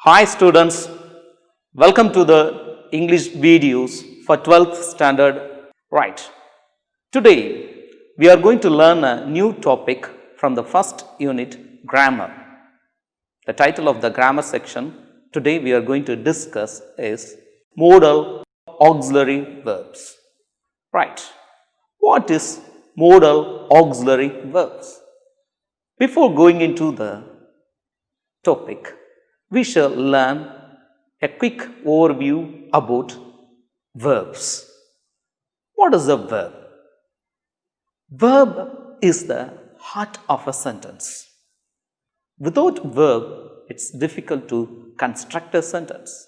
Hi students, welcome to the English videos for 12th standard. Right, today we are going to learn a new topic from the first unit, grammar. The title of the grammar section today we are going to discuss is modal auxiliary verbs. Right, what is modal auxiliary verbs? Before going into the topic, we shall learn a quick overview about verbs. What is a verb? Verb is the heart of a sentence. Without verb, it's difficult to construct a sentence.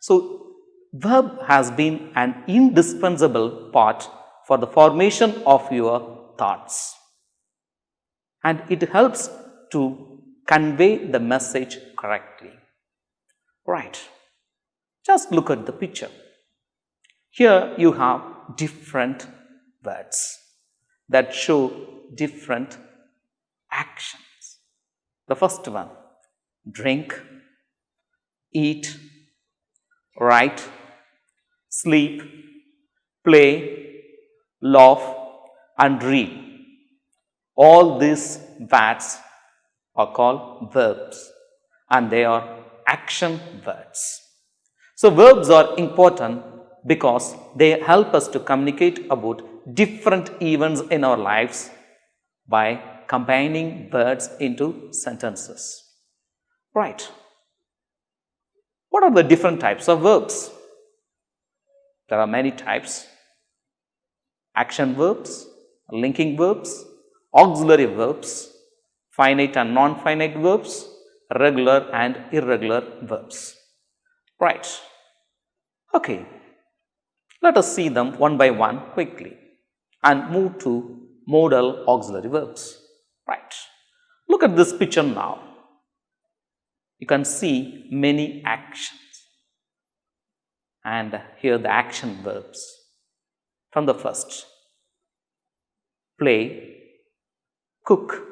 So, verb has been an indispensable part for the formation of your thoughts. And it helps to convey the message correctly. Right. Just look at the picture. Here you have different words that show different actions. The first one, drink, eat, write, sleep, play, laugh, and read. All these words are called verbs and they are action words. So, verbs are important because they help us to communicate about different events in our lives by combining words into sentences. Right. What are the different types of verbs? There are many types. Action verbs, linking verbs, auxiliary verbs, finite and non-finite verbs, regular and irregular verbs. Right. Okay. Let us see them one by one quickly and move to modal auxiliary verbs. Right. Look at this picture now. You can see many actions. And here the action verbs. From the first, play, cook,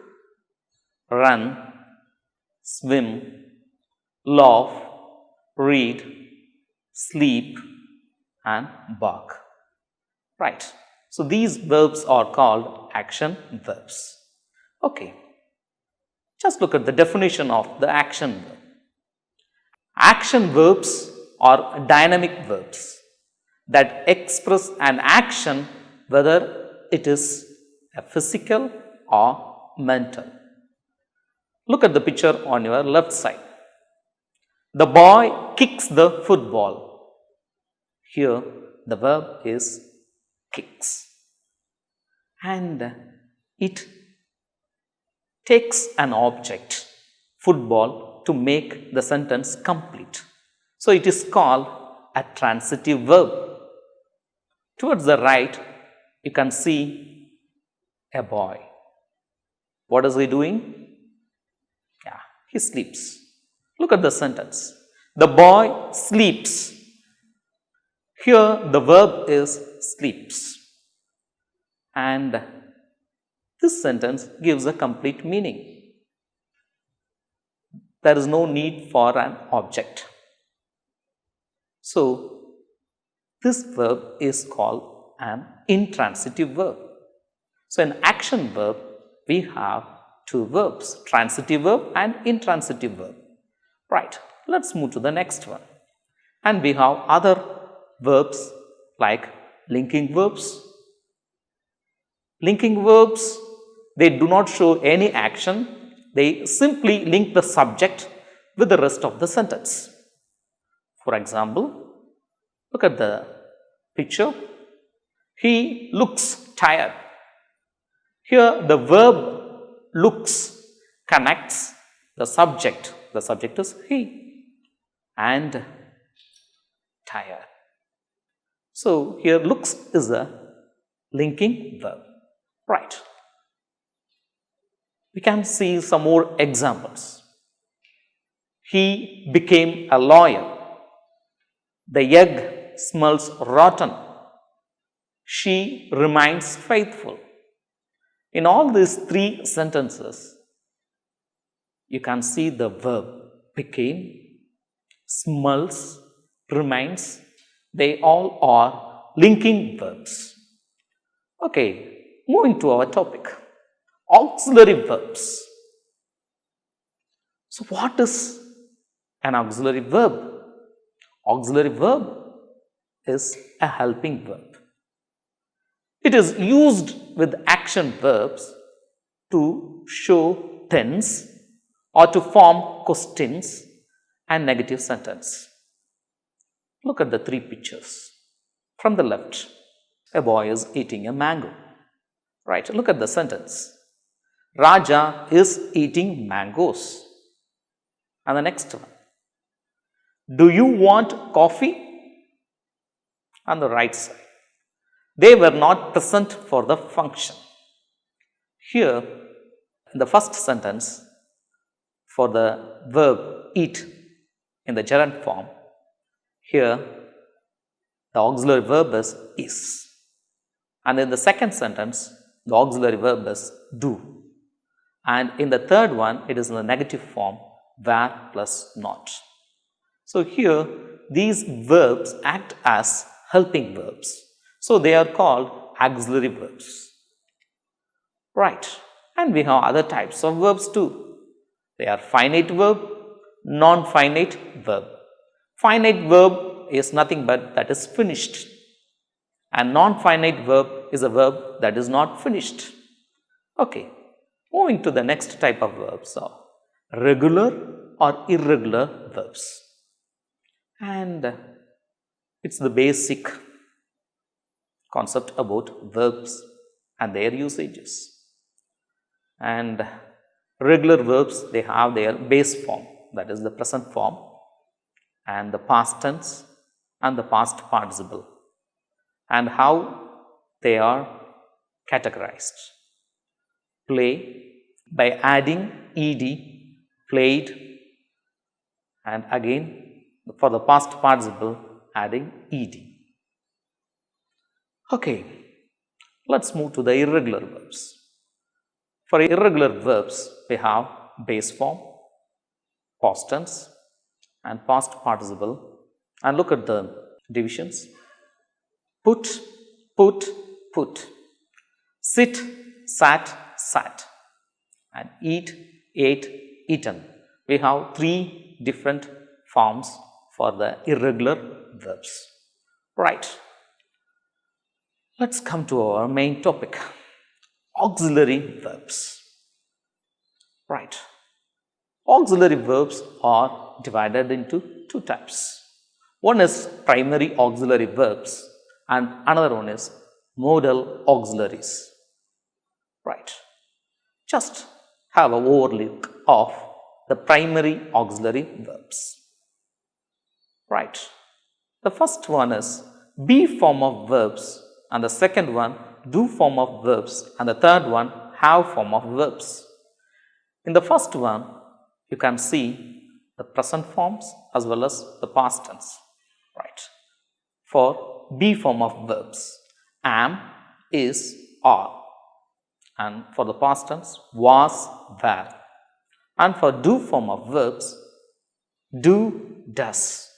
run, swim, laugh, read, sleep, and bark. Right. So, these verbs are called action verbs. Okay. Just look at the definition of the action verb. Action verbs are dynamic verbs that express an action whether it is a physical or mental. Look at the picture on your left side. The boy kicks the football. Here the verb is kicks. And it takes an object, football, to make the sentence complete. So, it is called a transitive verb. Towards the right, you can see a boy. What is he doing? Yeah, he sleeps. Look at the sentence. The boy sleeps. Here the verb is sleeps. And this sentence gives a complete meaning. There is no need for an object. So, this verb is called an intransitive verb. So, in action verb, we have two verbs, transitive verb and intransitive verb. Right, let's move to the next one. And we have other verbs like linking verbs. Linking verbs, they do not show any action. They simply link the subject with the rest of the sentence. For example, look at the picture. He looks tired. Here the verb looks connects the subject is he, and tired. So, here looks is a linking verb. Right. We can see some more examples. He became a lawyer. The egg smells rotten. She remains faithful. In all these three sentences, you can see the verb became smells, remains, they all are linking verbs. Okay, moving to our topic, auxiliary verbs. So what is an auxiliary verb? Auxiliary verb is a helping verb. It is used with action verbs to show tense or to form questions and negative sentence. Look at the three pictures. From the left, a boy is eating a mango. Right, look at the sentence. Raja is eating mangoes. And the next one. Do you want coffee? On the right side. They were not present for the function. Here, in the first sentence, for the verb eat in the gerund form, here the auxiliary verb is. And in the second sentence, the auxiliary verb is do. And in the third one, it is in the negative form, were plus not. So here, these verbs act as helping verbs. So they are called auxiliary verbs. Right. And we have other types of verbs too. They are finite verb, non-finite verb. Finite verb is nothing but that is finished. And non-finite verb is a verb that is not finished. Okay. Moving to the next type of verbs are regular or irregular verbs. And it's the basic concept about verbs and their usages. And regular verbs, they have their base form, that is the present form, and the past tense and the past participle, and how they are categorized. Play by adding ed, played, and again for the past participle adding ed. Okay, let's move to the irregular verbs. For irregular verbs, we have base form, past tense, and past participle. And look at the divisions. Put, put, put. Sit, sat, sat. And eat, ate, eaten. We have three different forms for the irregular verbs. Right. Let's come to our main topic, auxiliary verbs. Right. Auxiliary verbs are divided into two types. One is primary auxiliary verbs and another one is modal auxiliaries. Right. Just have an overlook of the primary auxiliary verbs. Right. The first one is be form of verbs, and the second one do form of verbs, and the third one have form of verbs. In the first one, you can see the present forms as well as the past tense. Right. For be form of verbs, am, is, are. And for the past tense, was, were. And for do form of verbs, do, does.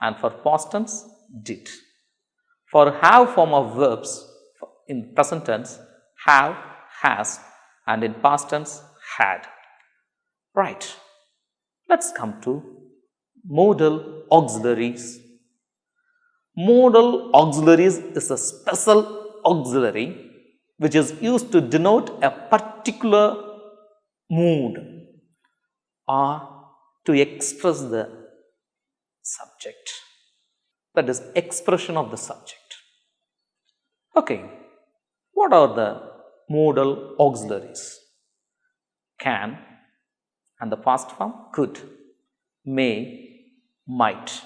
And for past tense, did. For have form of verbs, in present tense, have, has, and in past tense, had. Right. Let's come to modal auxiliaries. Modal auxiliaries is a special auxiliary which is used to denote a particular mood or to express the subject. That is expression of the subject. Okay, what are the modal auxiliaries? Can, and the past form could, may, might,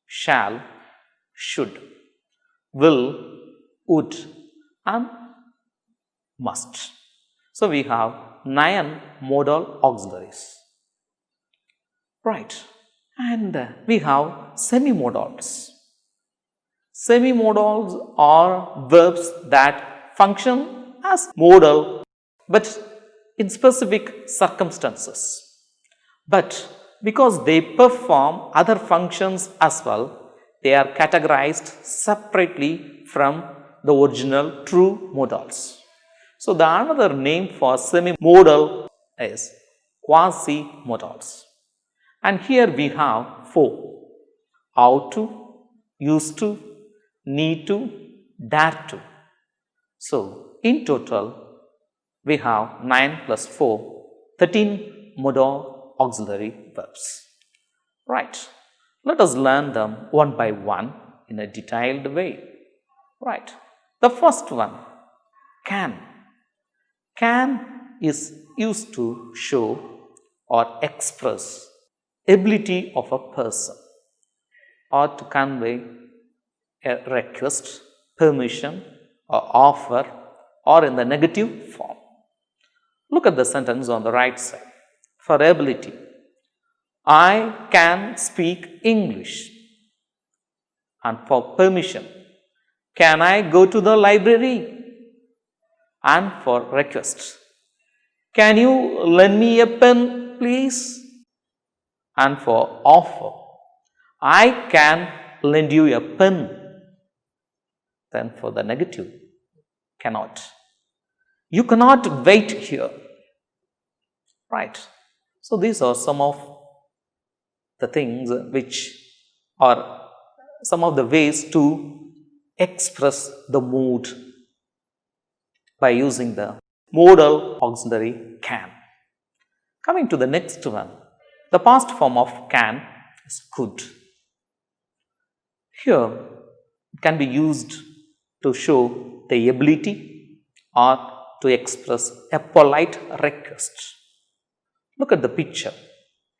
shall, should, will, would, and must. So we have 9 modal auxiliaries. Right. And we have semi-modals. Semi-modals are verbs that function as modal but in specific circumstances. But because they perform other functions as well, they are categorized separately from the original true modals. So, the another name for semi-modal is quasi-modals. And here we have 4: ought to, used to, need to, dare to. So, in total, we have 9 plus 4, 13 modal auxiliary verbs. Right. Let us learn them one by one in a detailed way. Right. The first one, can. Can is used to show or express ability of a person or to convey a request, permission or offer, or in the negative form. Look at the sentence on the right side. For ability, I can speak English. And for permission, can I go to the library? And for request, can you lend me a pen, please? And for offer, I can lend you a pen. Then for the negative, cannot. You cannot wait here. Right. So, these are some of the things which are some of the ways to express the mood by using the modal auxiliary can. Coming to the next one, the past form of can is could. Here, it can be used to show the ability or to express a polite request. Look at the picture.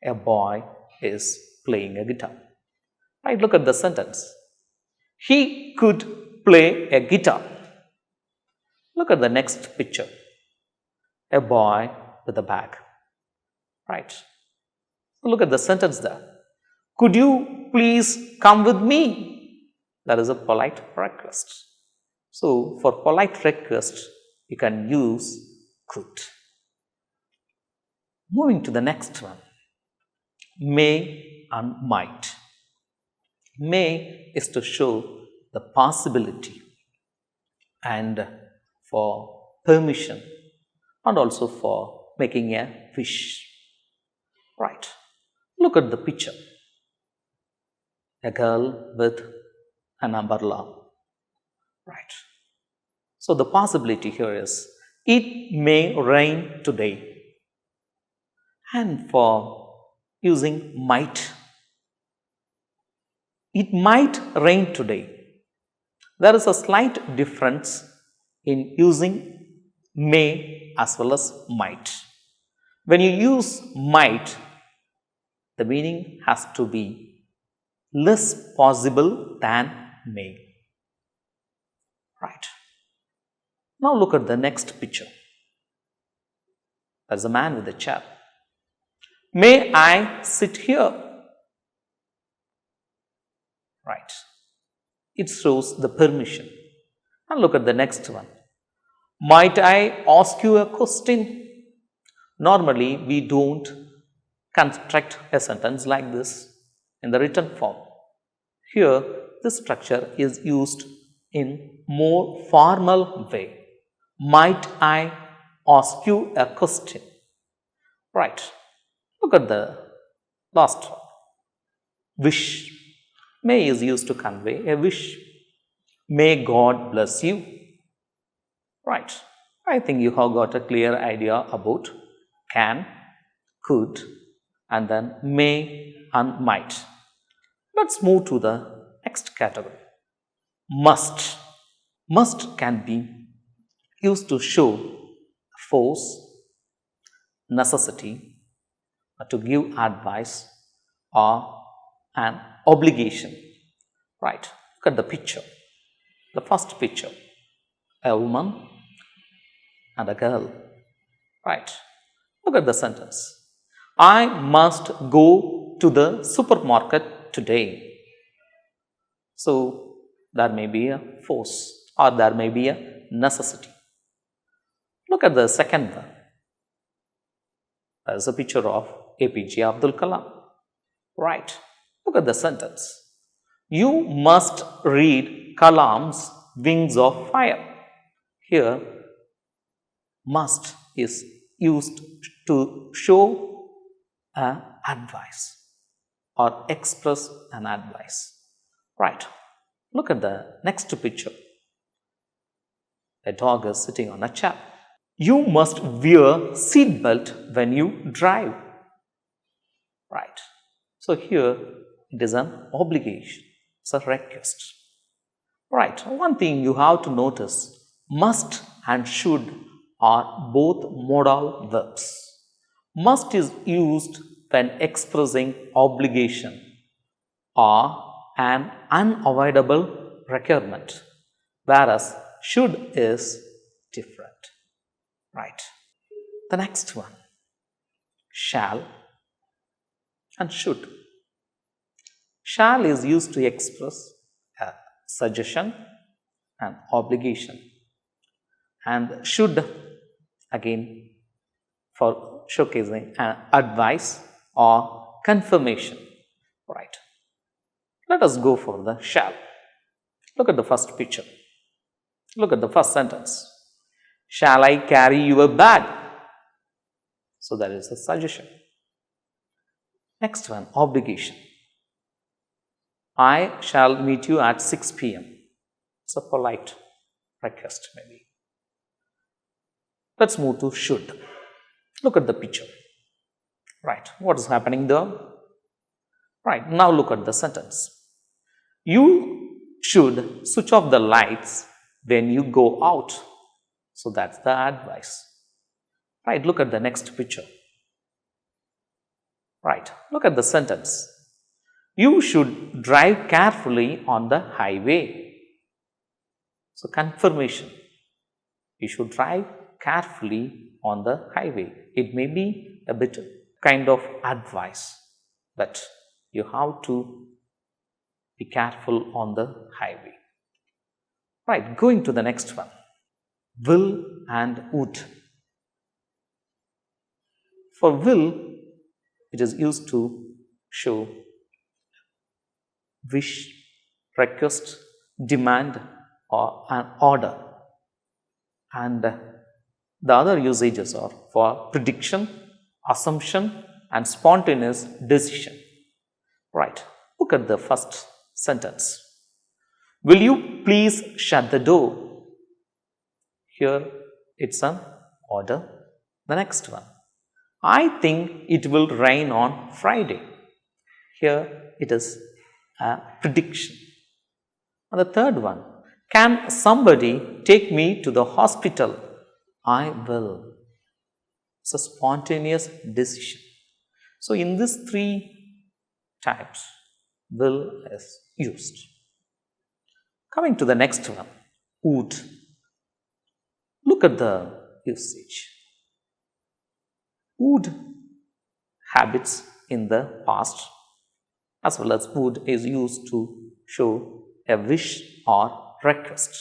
A boy is playing a guitar. Right, look at the sentence. He could play a guitar. Look at the next picture. A boy with a bag. Right. Look at the sentence there. Could you please come with me? That is a polite request. So, for polite request, you can use could. Moving to the next one. May and might. May is to show the possibility and for permission and also for making a wish. Right. Look at the picture. A girl with an umbrella. Right. So, the possibility here is it may rain today. And for using might, it might rain today. There is a slight difference in using may as well as might. When you use might, the meaning has to be less possible than may. Right. Now look at the next picture. There is a man with a chair. May I sit here? Right. It shows the permission. And look at the next one. Might I ask you a question? Normally, we don't construct a sentence like this in the written form. Here, this structure is used in more formal way. Might I ask you a question? Right. Look at the last one. Wish. May is used to convey a wish. May God bless you. Right. I think you have got a clear idea about can, could, and then may and might. Let's move to the next category. Must. Must can be used to show force, necessity, to give advice or an obligation. Right. Look at the picture. The first picture. A woman and a girl. Right. Look at the sentence. I must go to the supermarket today. So, there may be a force or there may be a necessity. Look at the second one. There is a picture of APJ Abdul Kalam. Right. Look at the sentence. You must read Kalam's Wings of Fire. Here, must is used to show an advice or express an advice. Right. Look at the next picture. A dog is sitting on a chair. You must wear seat belt when you drive. Right. So here it is an obligation. It's a request. Right. One thing you have to notice, must and should are both modal verbs. Must is used when expressing obligation or an unavoidable requirement, whereas should is different. Right. The next one, shall and should. Shall is used to express a suggestion and obligation, and should again for showcasing an advice or confirmation. Right. Let us go for the shall. Look at the first picture. Look at the first sentence. Shall I carry your bag? So that is a suggestion. Next one, obligation. I shall meet you at 6 p.m. It's a polite request maybe. Let's move to should. Look at the picture. Right. What is happening there? Right. Now look at the sentence. You should switch off the lights when you go out. So that's the advice. Right. Look at the next picture. Right. Look at the sentence. You should drive carefully on the highway. So confirmation. You should drive carefully on the highway. It may be a bit kind of advice, but you have to be careful on the highway. Right, going to the next one. Will and would. For will, it is used to show wish, request, demand, or an order. And the other usages are for prediction, assumption, and spontaneous decision. Right. Look at the first sentence. Will you please shut the door? Here it's an order. The next one. I think it will rain on Friday. Here it is a prediction. And the third one. Can somebody take me to the hospital? I will. It's a spontaneous decision. So in these three types, will is used. Coming to the next one, would. Look at the usage. Would habits in the past, as well as would is used to show a wish or request.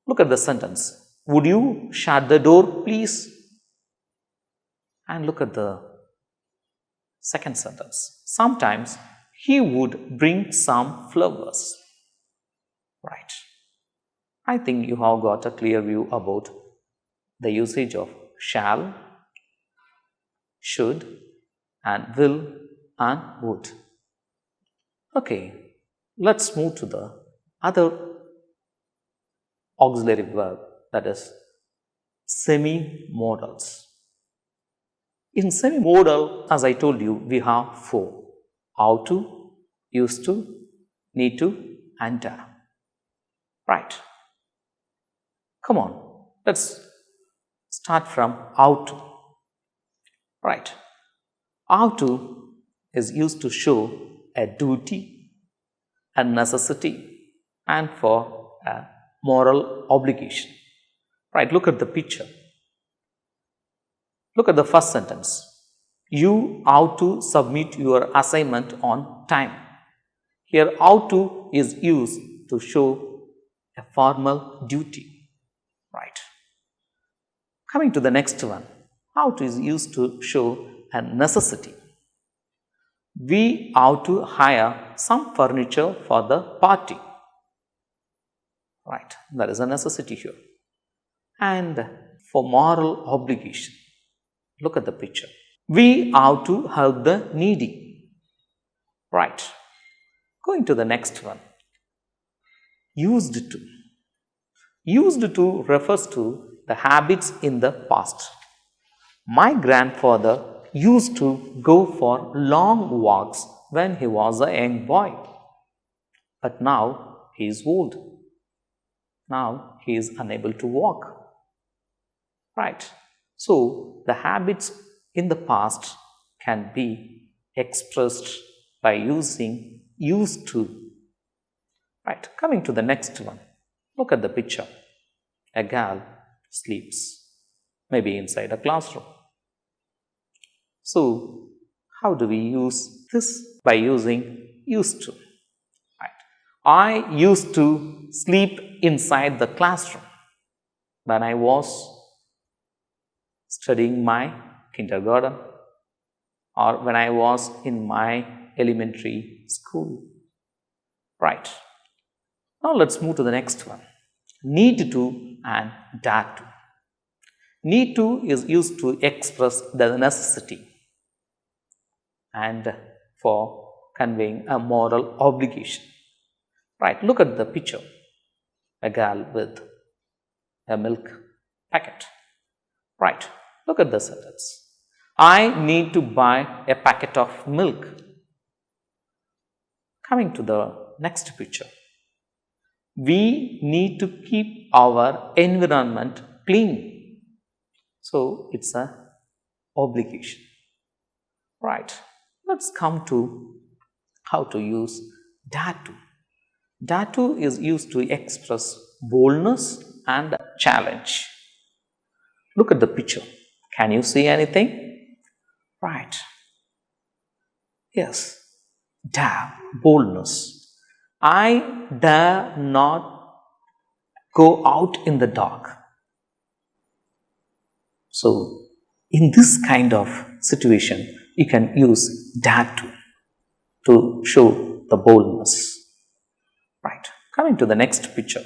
Look at the sentence. Would you shut the door, please? And look at the second sentence. Sometimes he would bring some flowers. Right. I think you have got a clear view about the usage of shall, should, and will and would. Okay, let's move to the other auxiliary verb, that is semi-modals. In semi-modal, as I told you, we have four: ought to, used to, need to, and are. Right. Come on, let's start from ought to. Right. Ought to is used to show a duty, a necessity, and for a moral obligation. Right, look at the picture. Look at the first sentence. You ought to submit your assignment on time. Here, ought to is used to show a formal duty. Right. Coming to the next one. Ought to is used to show a necessity. We have to hire some furniture for the party. Right, there is a necessity here. And for moral obligation, look at the picture. We have to help the needy. Right. Going to the next one. Used to. Used to refers to the habits in the past. My grandfather used to go for long walks when he was a young boy. But now he is old. Now he is unable to walk. Right. So the habits in the past can be expressed by using used to. Right. Coming to the next one. Look at the picture. A girl sleeps, maybe inside a classroom. So how do we use this? By using used to. Right. I used to sleep inside the classroom when I was studying my kindergarten or when I was in my elementary school. Right. Now let's move to the next one. Need to and dare to. Need to is used to express the necessity and for conveying a moral obligation. Right, look at the picture. A girl with a milk packet. Right, look at the sentence. I need to buy a packet of milk. Coming to the next picture. We need to keep our environment clean. So it's an obligation. Right. Let's come to how to use dare to. Dare to is used to express boldness and challenge. Look at the picture. Can you see anything? Right. Yes. Dare, boldness. I dare not go out in the dark. So, in this kind of situation, you can use dare to show the boldness. Right. Coming to the next picture.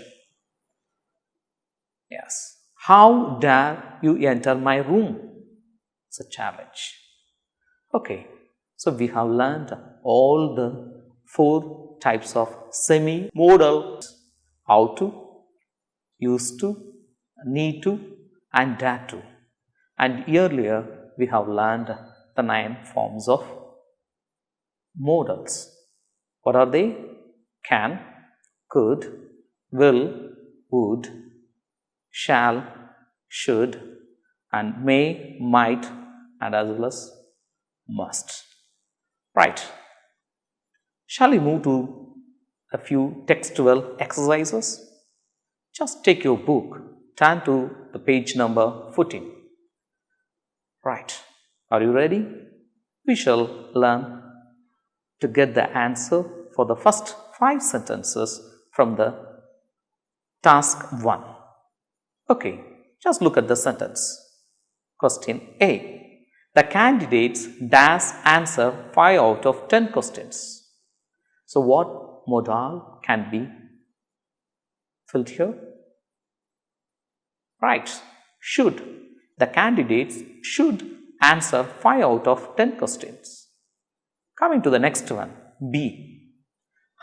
Yes. How dare you enter my room? It's a challenge. Okay. So, we have learned all the 4 types of semi-modal: how to, used to, need to, and dare to. And earlier we have learned the 9 forms of modals. What are they? Can, could, will, would, shall, should, and may, might, and as well as must. Right. Shall we move to a few textual exercises? Just take your book, turn to the page number 14. Right. Are you ready? We shall learn to get the answer for the first 5 sentences from the task 1. Okay, just look at the sentence. Question A. The candidates dash answer 5 out of 10 questions. So, what modal can be filled here? Right, should. The candidates should answer 5 out of 10 questions. Coming to the next one, B.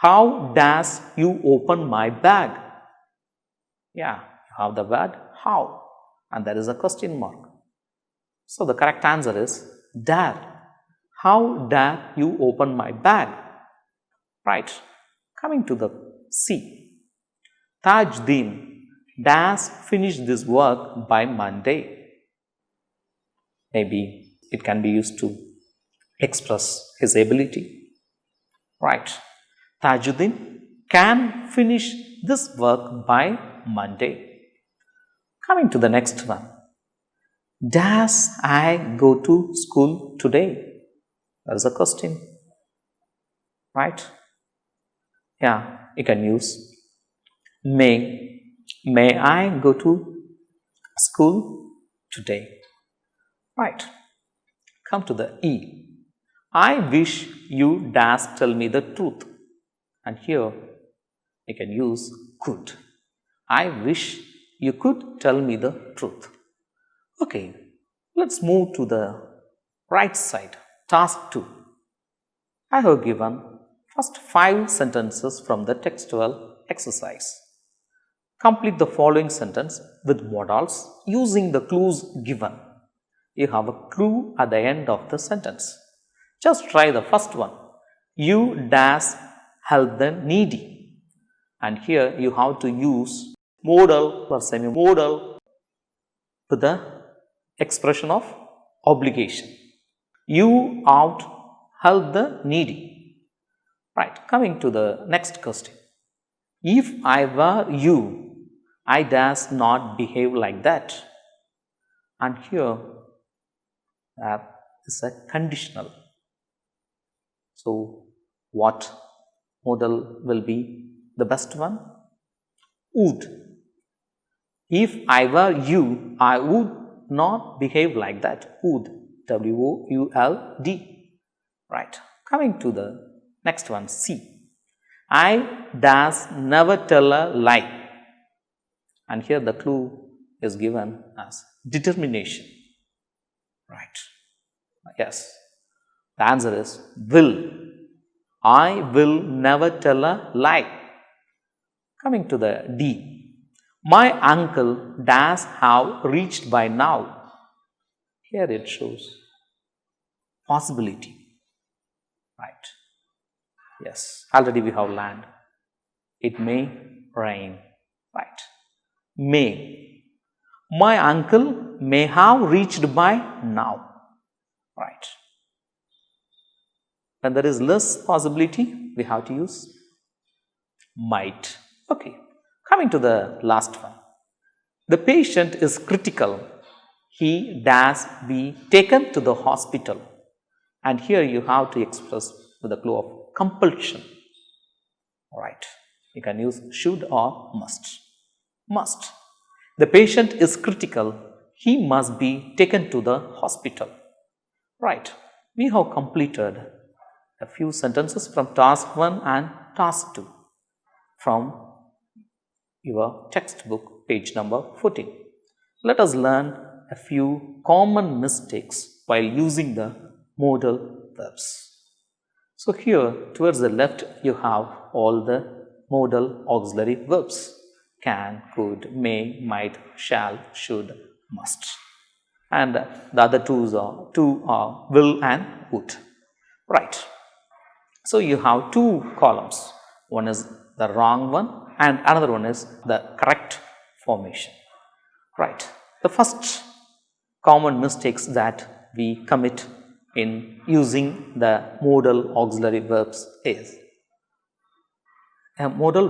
How dash you open my bag? Yeah, you have the word how and there is a question mark. So, the correct answer is dare. How dare you open my bag? Right. Coming to the C. Tajuddin dash finish this work by Monday. Maybe it can be used to express his ability. Right. Tajuddin can finish this work by Monday. Coming to the next one. Dash I go to school today? That is a question. Right? Yeah, you can use may. May I go to school today? Right. Come to the E. I wish you dash tell me the truth. And here you can use could. I wish you could tell me the truth. Okay, let's move to the right side. Task 2. I have given first 5 sentences from the textual exercise. Complete the following sentence with modals using the clues given. You have a clue at the end of the sentence. Just try the first one. You dash help the needy. And here you have to use modal or semi-modal with the expression of obligation. You ought help the needy. Right, coming to the next question. If I were you, I dash not behave like that. And here that is a conditional. So, what modal will be the best one? Would. If I were you, I would not behave like that. Would. W-O-U-L-D. Right. Coming to the next one, C. I dash never tell a lie. And here the clue is given as determination. Right. Yes. The answer is will. I will never tell a lie. Coming to the D. My uncle dash have reached by now. Here it shows possibility. Right. Yes. Already we have land. It may rain. Right. May. My uncle may have reached by now. Right. When there is less possibility, we have to use might. Okay. Coming to the last one. The patient is critical. He dash be taken to the hospital. And here you have to express with the clue of compulsion. Right. You can use should or must. Must. The patient is critical. He must be taken to the hospital. Right. We have completed a few sentences from task 1 and task 2 from your textbook, page number 14. Let us learn a few common mistakes while using the modal verbs. So here towards the left you have all the modal auxiliary verbs: can, could, may, might, shall, should, must. And the other two are will and would. Right. So you have 2 columns. One is the wrong one and another one is the correct formation. Right. The first common mistakes that we commit in using the modal auxiliary verbs is a modal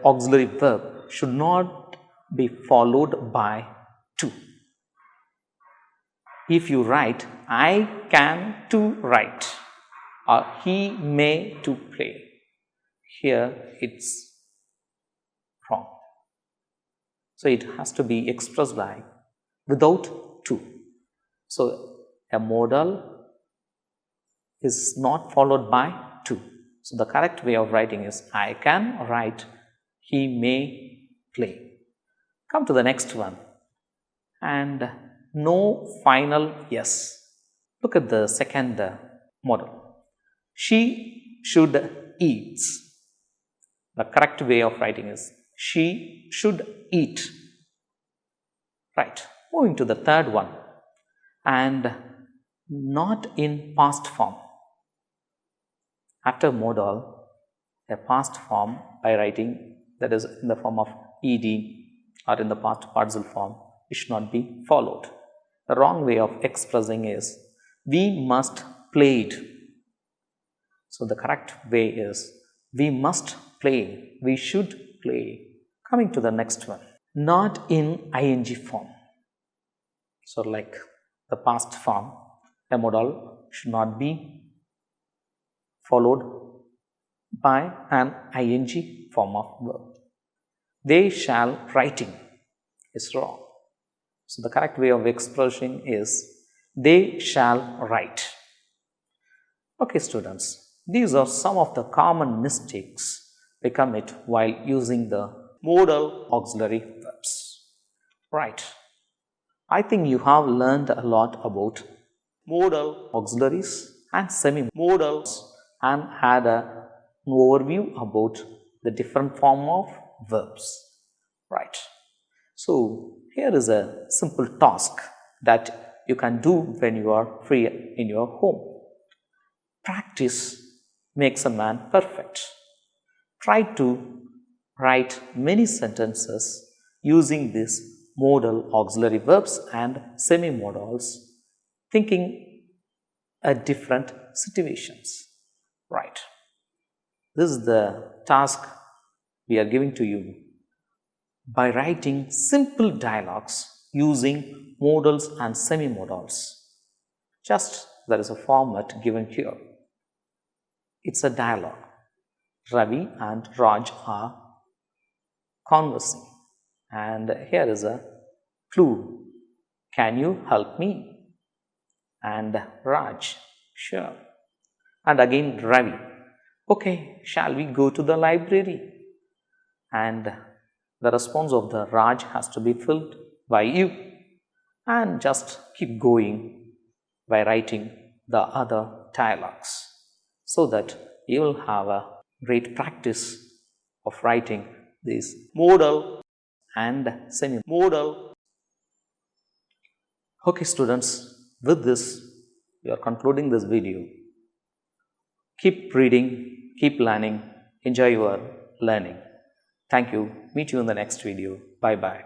auxiliary verb should not be followed by to. If you write I can to write or he may to play, here it's wrong. So it has to be expressed by without to. So a modal is not followed by to. So the correct way of writing is I can write, he may play. Come to the next one. And no final yes. Look at the second model. She should eat. The correct way of writing is she should eat. Right. Moving to the third one. And not in past form. After modal, a past form by writing, that is in the form of ed or in the past participle form, it should not be followed. The wrong way of expressing is we must played. So the correct way is we must play, we should play. Coming to the next one. Not in ing form. So like the past form, a modal should not be followed by an ing form of verb. They shall writing is wrong. So the correct way of expressing is they shall write. Okay, students, these are some of the common mistakes we commit while using the modal auxiliary verbs. Right. I think you have learned a lot about modal auxiliaries and semi-modals and had an overview about the different form of verbs. Right. So, here is a simple task that you can do when you are free in your home. Practice makes a man perfect. Try to write many sentences using these modal auxiliary verbs and semi-modals, thinking at different situations. Right. This is the task we are giving to you by writing simple dialogues using modals and semi-modals. Just there is a format given here. It's a dialogue. Ravi and Raj are conversing, and here is a clue. Can you help me? And Raj, sure. And again Ravi, okay, shall we go to the library? And the response of the Raj has to be filled by you, and just keep going by writing the other dialogues so that you will have a great practice of writing these modal and semi-modal. Okay, students, with this we are concluding this video. Keep reading, keep learning, enjoy your learning. Thank you. Meet you in the next video. Bye-bye.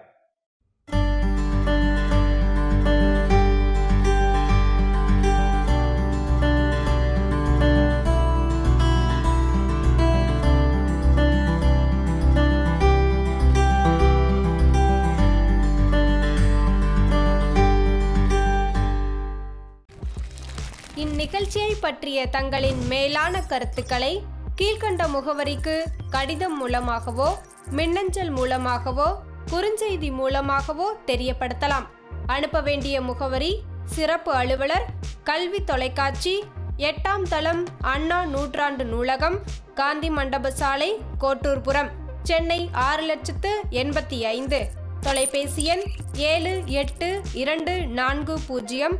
இந்நிகழ்ச்சியை பற்றிய தங்களின் மேலான கருத்துக்களை கீழ்க்கண்ட முகவரிக்கு கடிதம் மூலமாகவோ மின்னஞ்சல் மூலமாகவோ குறுஞ்செய்தி மூலமாகவோ தெரியப்படுத்தலாம். அனுப்ப வேண்டிய முகவரி: சிறப்பு அலுவலர், கல்வி தொலைக்காட்சி, 8ஆம் தளம், அண்ணா நூற்றாண்டு நூலகம், காந்தி மண்டப சாலை, கோட்டூர்புரம், சென்னை 6085. தொலைபேசி எண் 7824015000.